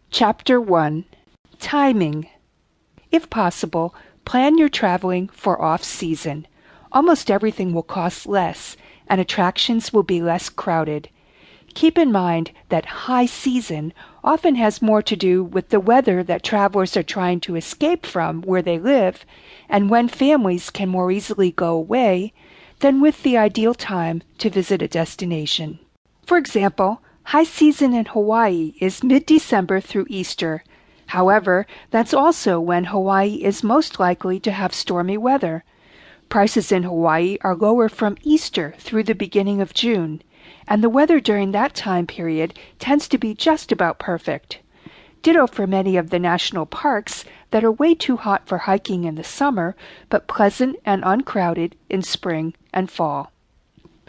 Chapter 1. Timing. If possible, plan your traveling for off-season. Almost everything will cost less, and attractions will be less crowded. Keep in mind that high season often has more to do with the weather that travelers are trying to escape from where they live, and when families can more easily go away, than with the ideal time to visit a destination. For example, high season in Hawaii is mid-December through Easter. However, that's also when Hawaii is most likely to have stormy weather. Prices in Hawaii are lower from Easter through the beginning of June, and the weather during that time period tends to be just about perfect. Ditto for many of the national parks that are way too hot for hiking in the summer, but pleasant and uncrowded in spring and fall.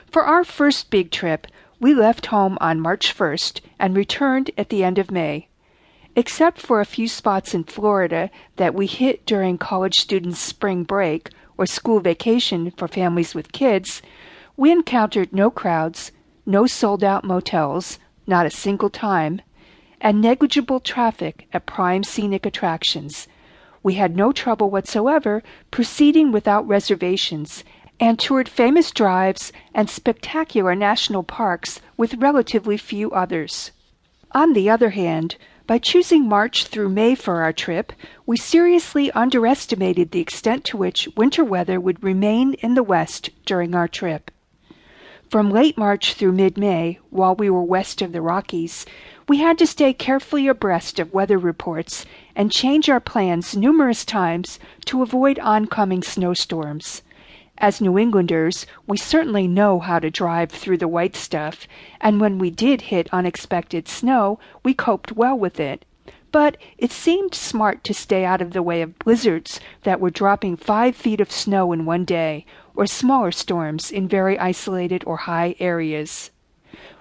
For our first big trip, we left home on March 1st and returned at the end of May. Except for a few spots in Florida that we hit during college students' spring break or school vacation for families with kids, we encountered no crowds, no sold-out motels, not a single time, and negligible traffic at prime scenic attractions. We had no trouble whatsoever proceeding without reservations and toured famous drives and spectacular national parks with relatively few others. On the other hand, by choosing March through May for our trip, we seriously underestimated the extent to which winter weather would remain in the West during our trip. From late March through mid-May, while we were west of the Rockies, we had to stay carefully abreast of weather reports and change our plans numerous times to avoid oncoming snowstorms. As New Englanders, we certainly know how to drive through the white stuff, and when we did hit unexpected snow, we coped well with it. But it seemed smart to stay out of the way of blizzards that were dropping 5 feet of snow in one day, or smaller storms in very isolated or high areas.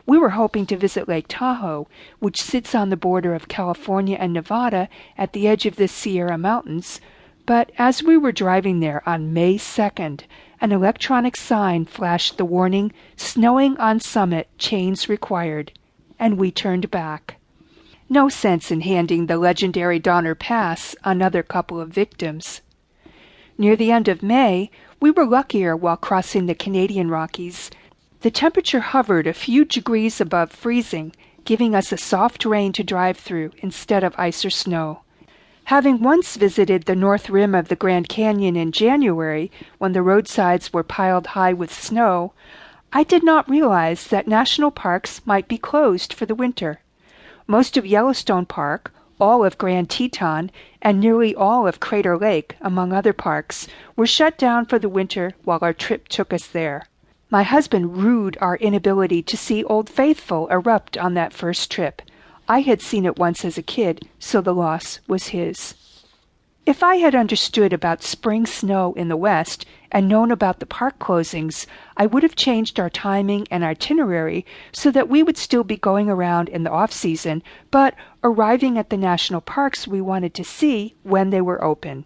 We were hoping to visit Lake Tahoe, which sits on the border of California and Nevada at the edge of the Sierra Mountains, but as we were driving there on May 2nd, an electronic sign flashed the warning, "Snowing on summit, chains required," and we turned back. No sense in handing the legendary Donner Pass another couple of victims. Near the end of May, we were luckier while crossing the Canadian Rockies. The temperature hovered a few degrees above freezing, giving us a soft rain to drive through instead of ice or snow. Having once visited the north rim of the Grand Canyon in January, when the roadsides were piled high with snow, I did not realize that national parks might be closed for the winter. Most of Yellowstone Park, all of Grand Teton, and nearly all of Crater Lake, among other parks, were shut down for the winter while our trip took us there. My husband rued our inability to see Old Faithful erupt on that first trip. I had seen it once as a kid, so the loss was his. If I had understood about spring snow in the West and known about the park closings, I would have changed our timing and itinerary so that we would still be going around in the off-season, but arriving at the national parks we wanted to see when they were open.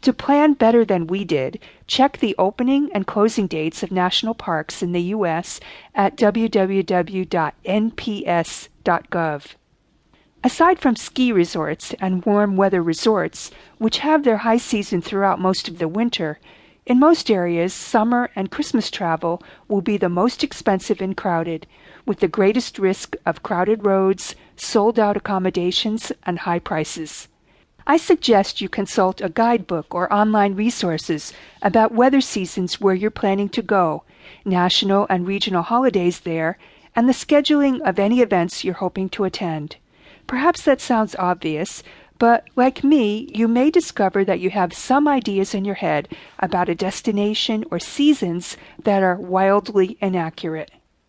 To plan better than we did, check the opening and closing dates of national parks in the U.S. at www.nps.gov. Aside from ski resorts and warm weather resorts, which have their high season throughout most of the winter, in most areas, summer and Christmas travel will be the most expensive and crowded, with the greatest risk of crowded roads, sold-out accommodations, and high prices. I suggest you consult a guidebook or online resources about weather seasons where you're planning to go, national and regional holidays there, and the scheduling of any events you're hoping to attend. Perhaps that sounds obvious, but like me, you may discover that you have some ideas in your head about a destination or seasons that are wildly inaccurate.